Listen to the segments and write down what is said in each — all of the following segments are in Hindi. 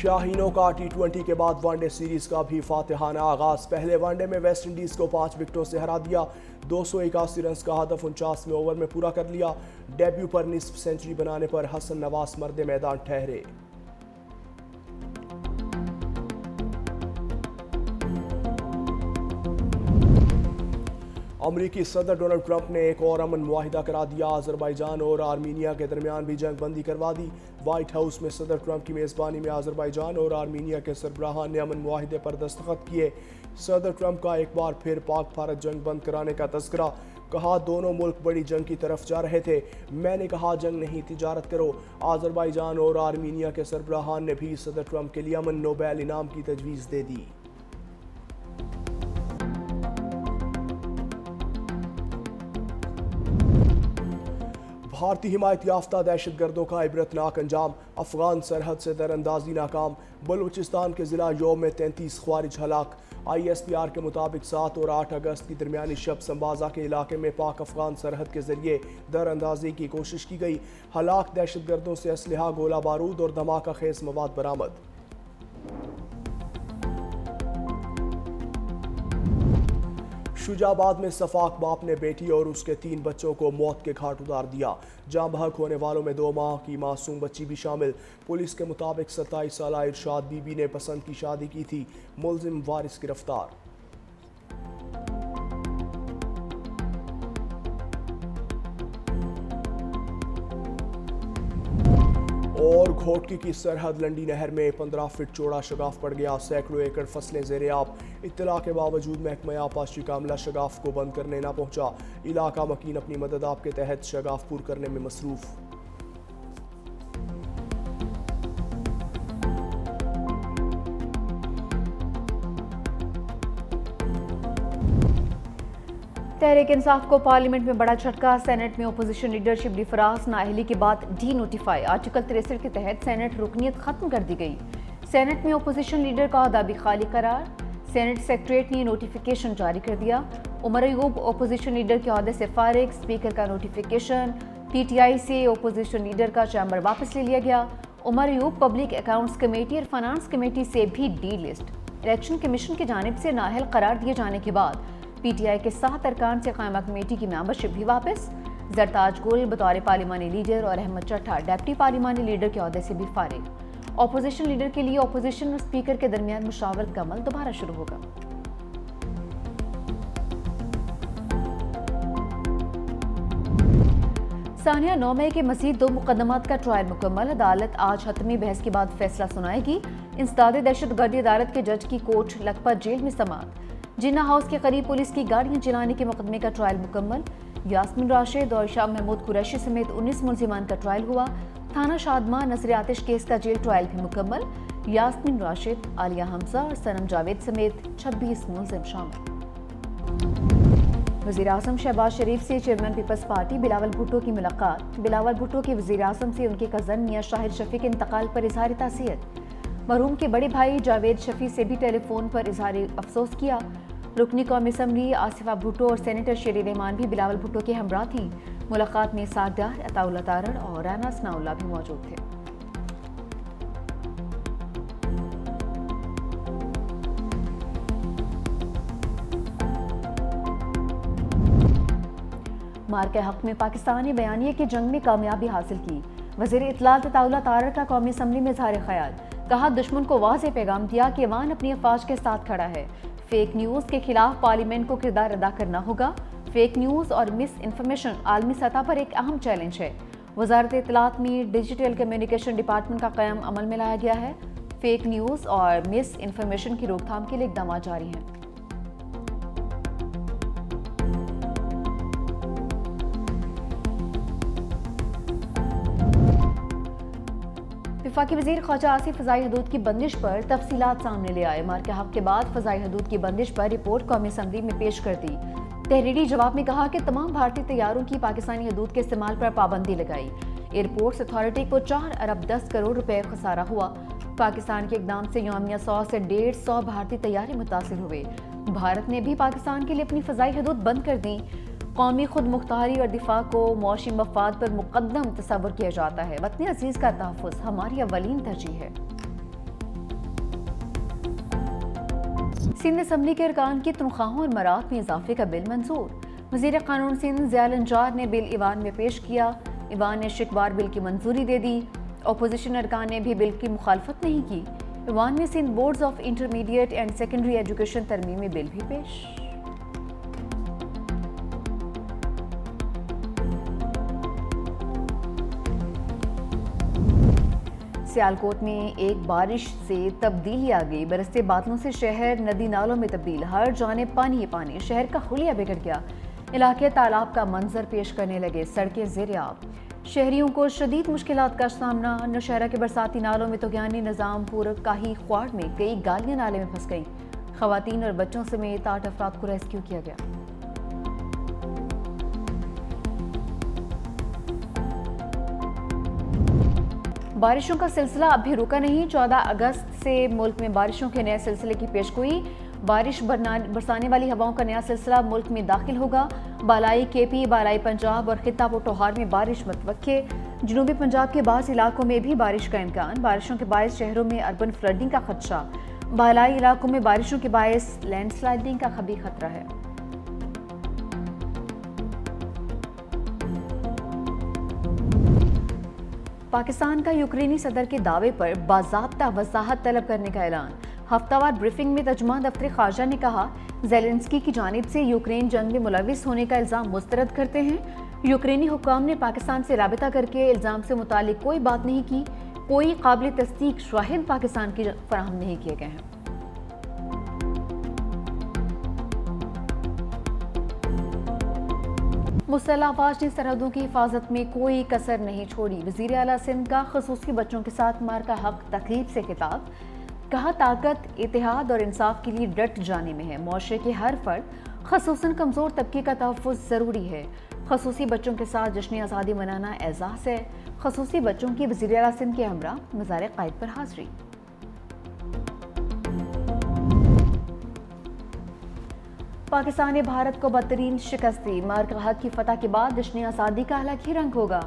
शाहीनों का T20 के बाद वनडे सीरीज का भी फातिहाना आगाज। पहले वनडे में वेस्ट इंडीज को 5 विकेटों से हरा दिया। 281 रन का हदफ 49वें ओवर में पूरा कर लिया। डेब्यू पर निस्फ सेंचुरी बनाने पर हसन नवाज मर्द मैदान ठहरे। अमरीकी सदर डोनाल्ड ट्रंप ने एक और अमन मुआहिदा करा दिया। अजरबैजान और आर्मीनिया के दरमियान भी जंग बंदी करवा दी। व्हाइट हाउस में सदर ट्रंप की मेज़बानी में अजरबैजान और आर्मीनिया के सरबराहान ने अमन मुआहिदे पर दस्तखत किए। सदर ट्रंप का एक बार फिर पाक भारत जंग बंद कराने का तज़किरा। कहा दोनों मुल्क बड़ी जंग की तरफ जा रहे थे। मैंने कहा जंग नहीं तिजारत करो। अजरबैजान और आर्मीनिया के सरबराहान ने भी सदर ट्रंप के लिए अमन नोबेल इनाम की तजवीज़ दे दी। भारतीय हिमायत याफ्ता दहशतगर्दों का इबरतनाक अंजाम। अफगान सरहद से दरअंदाजी नाकाम। बलूचिस्तान के जिला योम में 33 ख्वारिज हलाक। ISPR के मुताबिक 7 और 8 अगस्त की दरमियानी शब संबाजा के इलाके में पाक अफगान सरहद के जरिए दरअंदाजी की कोशिश की गई। हलाक दहशतगर्दों से असलहा, गोला बारूद और धमाका खेज मवाद बरामद। शुजाबाद में सफाक बाप ने बेटी और उसके 3 बच्चों को मौत के घाट उतार दिया। जाँ बहक होने वालों में 2 माह की मासूम बच्ची भी शामिल। पुलिस के मुताबिक 27 साला इरशाद बीबी ने पसंद की शादी की थी। मुलजिम वारिस गिरफ्तार। और घोटकी की सरहद लंडी नहर में 15 फीट चौड़ा शगाफ पड़ गया। सैकड़ों एकड़ फसलें ज़ेर-ए-आब। इत्तला के बावजूद महकमा आबपाशी का अमला शगाफ को बंद करने ना पहुंचा। इलाका मकीन अपनी मदद आप के तहत शगाफ पूर करने में मसरूफ। तहरीक इंसाफ को पार्लियामेंट में बड़ा झटका। सेनेट में अपोजिशन लीडर शिबली फराज नाअहली के बाद डी नोटिफाई। आर्टिकल 63 के तहत सेनेट रुकनीत खत्म कर दी गई। सेनेट में अपोजिशन लीडर का ओहदा भी खाली करार। सेनेट सेक्रेटरीट ने नोटिफिकेशन जारी कर दिया। उमर अयूब अपोजिशन लीडर के ओहदे से फारिग। स्पीकर का नोटिफिकेशन। PTI से अपोजिशन लीडर का चैम्बर वापस ले लिया गया। Umar Ayub public accounts committee और फाइनेंस कमेटी से भी डी लिस्ट। इलेक्शन कमीशन की जानिब से नाअहल करार दिए जाने के बाद PTI के 7 अरकान से कायमा कमेटी की मेंबरशिप भी वापस। जरताज गुल बतौर पार्लिमानी लीडर और अहमद चट्टा डिप्टी पार्लिमानी लीडर के ओहदे से भी फारिग। अपोजिशन लीडर के लिए अपोजिशन और स्पीकर के दरमियान मुशावरत का अमल दोबारा शुरू होगा। सानिया 9 मई के मजीद 2 मुकदमात का ट्रायल मुकम्मल। अदालत आज हतमी बहस के बाद फैसला सुनाएगी। इंसदाद दहशतगर्दी अदालत के जज की कोर्ट लखपत जेल में समाअत। जिन्ना हाउस के करीब पुलिस की गाड़ियां जलाने के मुकदमे का ट्रायल मुकम्मल। यास्मीन राशिद और शाह महमूद कुरैशी समेत 19 मुलजिमान का ट्रायल हुआ। थाना शादमा नजर आतिश केस का जेल ट्रायल भी मुकम्मल। यास्मीन राशिद, आलिया हमजा और सनम जावेद समेत 26 मुलजिम शामिल। वज़ीर आज़म शहबाज शरीफ से चेयरमैन पीपल्स पार्टी बिलावल भुट्टो की मुलाकात। बिलावल भुट्टो के वज़ीर आज़म से उनके कज़न मियां शाहिद शफी के इंतकाल पर इजहार ताज़ियत। मरहूम के बड़े भाई जावेद शफी से भी टेलीफोन पर इजहार अफसोस किया। रुकनी कौमी असम्बली आसिफा भुट्टो और सेनेटर शेरी रहमान भी बिलावल भुट्टो के हमरा थीं। मुलाकात में सागदार, अताउल्ला तारड़ और राना सनाउल्ला भी मौजूद थे। मार्के हक में पाकिस्तान ने बयानिए की जंग में कामयाबी हासिल की। वज़ीर इत्तलात अताउल्ला तारड़ का कौमी असम्बली में इज़हार ख्याल। कहा दुश्मन को वाज़ेह पैगाम दिया कि ईवान अपनी अफवाज के साथ खड़ा है। फेक न्यूज़ के खिलाफ पार्लियामेंट को किरदार अदा करना होगा। फेक न्यूज़ और मिस इन्फॉर्मेशन आलमी सतह पर एक अहम चैलेंज है। वज़ारत इत्तलात में डिजिटल कम्युनिकेशन डिपार्टमेंट का क़याम अमल में लाया गया है। फेक न्यूज़ और मिस इन्फॉर्मेशन की रोकथाम के लिए इक़दाम जारी हैं। वफाकी वज़ीर ख्वाजा आसिफ फ़ज़ाई हदूद की बंदिश पर तफसीलात सामने ले आए। मार्के हक के बाद फ़ज़ाई हदूद की बंदिश पर रिपोर्ट कौमी असम्बली में पेश कर दी। तहरीरी जवाब में कहा कि तमाम भारतीय तैयारों की पाकिस्तानी हदूद के इस्तेमाल पर पाबंदी लगाई। एयरपोर्ट्स अथॉरिटी को 4 अरब 10 करोड़ रुपए खसारा हुआ। पाकिस्तान के इकदाम से यौमिया 100 से 150 भारतीय तैयारे मुतासिर हुए। भारत ने भी पाकिस्तान के लिए अपनी फ़ज़ाई हदूद बंद कर दी। कौमी खुद मुख्तारी और दिफा को मौशी मफाद पर मुकद्दम तस्वुर किया जाता है। वतन अजीज़ का तहफ़्फ़ुज़ हमारी अव्वलीन तरजीह है। सिंध असम्बली के अरकान की तनख्वाहों और मरात में इजाफे का बिल मंजूर। वज़ीर कानून सिंध ज़ियाल अंजार ने बिल ईवान में पेश किया। ईवान ने शिकवार बिल की मंजूरी दे दी। अपोजिशन अरकान ने भी बिल की मुखालफत नहीं की। ईवान में Sindh boards of intermediate and secondary education तरमीमी बिल भी पेश। सियालकोट में एक बारिश से तब्दीली आ गई। बरसते बादलों से शहर नदी नालों में तब्दील, हर जाने पानी ही पानी। शहर का हुलिया बिगड़ गया। इलाके तालाब का मंजर पेश करने लगे, सड़कें ज़ेर-ए-आब। शहरियों को शदीद मुश्किलात का सामना। नौशहरा के बरसाती नालों में तोगयानी निज़ामपुर काही ख्वाड़ में कई गालियां नाले में फंस गई। खवातीन और बच्चों समेत 8 अफराद को रेस्क्यू किया गया। बारिशों का सिलसिला अब भी रुका नहीं। 14 अगस्त से मुल्क में बारिशों के नए सिलसिले की पेशगोई। बारिश बरसाने वाली हवाओं का नया सिलसिला मुल्क में दाखिल होगा। बालाई केपी, बालाई पंजाब और खित्ता पोटोहार में बारिश मुतवक्के। जनूबी पंजाब के बाज़ इलाकों में भी बारिश का इम्कान। बारिशों के बायस शहरों में अर्बन फ्लडिंग का खदशा। बालाई इलाकों में बारिशों के बायस लैंडस्लाइडिंग का भी खतरा है। पाकिस्तान का यूक्रेनी सदर के दावे पर बाज़ाब्ता वज़ाहत तलब करने का ऐलान। हफ्तावार ब्रीफिंग में तर्जुमान दफ्तर खारजा ने कहा, ज़ेलेंस्की की जानिब से यूक्रेन जंग में मुलविस होने का इल्ज़ाम मुस्तरद करते हैं। यूक्रेनी हुक्काम ने पाकिस्तान से राबिता करके इल्ज़ाम से मुतालिक कोई बात नहीं की। कोई काबिल तस्दीक शाहिद पाकिस्तान की फराहम नहीं किए गए हैं। मुसल्लह अफवाज ने सरहदों की हिफाजत में कोई कसर नहीं छोड़ी। वज़ीर आला सिंध का ख़ुसूसी बच्चों के साथ मार का हक तकलीफ से खिताब। कहा, ताकत इत्तेहाद और इंसाफ के लिए डट जाने में है। मुआशरे के हर फर्द, ख़ुसूसन कमज़ोर तबके का तहफ़्फ़ुज़ ज़रूरी है। ख़ुसूसी बच्चों के साथ जश्न आज़ादी मनाना एज़ाज़ है। ख़ुसूसी बच्चों की वज़ीर आला सिंध के हमरा मज़ार क़ायद पर हाज़री। पाकिस्तान ने भारत को बदतरीन शिकस्त दी। मार का हक की फतह के बाद जश्न आज़ादी का अलग ही रंग होगा।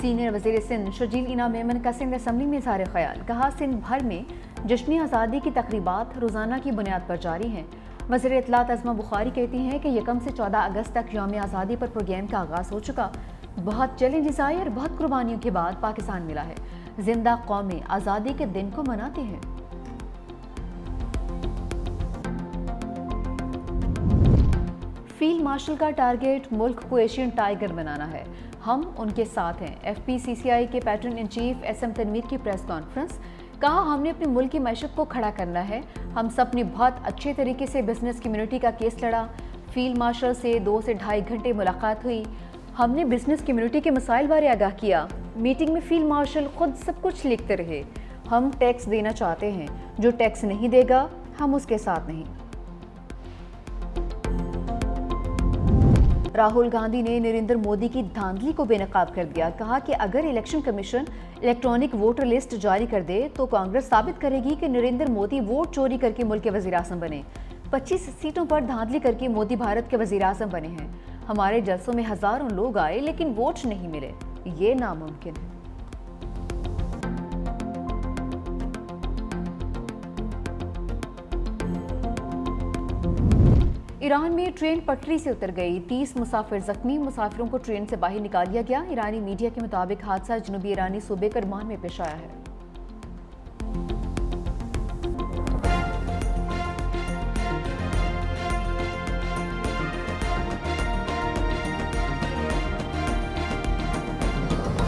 सीनियर वज़ीर सिंध शर्जील इनाम मेमन का सिंध असम्बली में इज़हार ख्याल। कहा, सिंध भर में जश्न आज़ादी की तकरीबात रोज़ाना की बुनियाद पर जारी हैं। वज़ीर इत्तलात अज़मा बुखारी कहती हैं कि 1 से 14 अगस्त तक यौम आज़ादी पर प्रोग्राम का आगाज़ हो चुका। बहुत चैलेंजेस आए और बहुत कुर्बानियों के बाद पाकिस्तान मिला है। जिंदा कौमें आज़ादी के दिन को मनाती हैं। फील्ड मार्शल का टारगेट मुल्क को एशियन टाइगर बनाना है। हम उनके साथ हैं। FPCCI के patron in chief SM Tanveer की प्रेस कॉन्फ्रेंस। कहा, हमने अपने मुल्क की मैशत को खड़ा करना है। हम सब ने बहुत अच्छे तरीके से बिजनेस कम्युनिटी का केस लड़ा। फील्ड मार्शल से 2 से ढाई घंटे मुलाकात हुई। हमने बिजनेस कम्युनिटी के मसाइल बारे आगाह किया। मीटिंग में फील्ड मार्शल खुद सब कुछ लिखते रहे। हम टैक्स देना चाहते हैं, जो टैक्स नहीं देगा हम उसके साथ नहीं। राहुल गांधी ने नरेंद्र मोदी की धांधली को बेनकाब कर दिया। कहा कि अगर election commission electronic voter list जारी कर दे तो कांग्रेस साबित करेगी कि नरेंद्र मोदी वोट चोरी करके मुल्क के वजीर आज़म बने। 25 सीटों पर धांधली करके मोदी भारत के वजीर आज़म बने हैं। हमारे जलसों में हजारों लोग आए लेकिन वोट नहीं मिले, ये नामुमकिन है। ईरान में ट्रेन पटरी से उतर गई। 30 मुसाफिर जख्मी। मुसाफिरों को ट्रेन से बाहर निकाल दिया गया। ईरानी मीडिया के मुताबिक हादसा जनूबी ईरानी सूबे करमान में पेश आया है।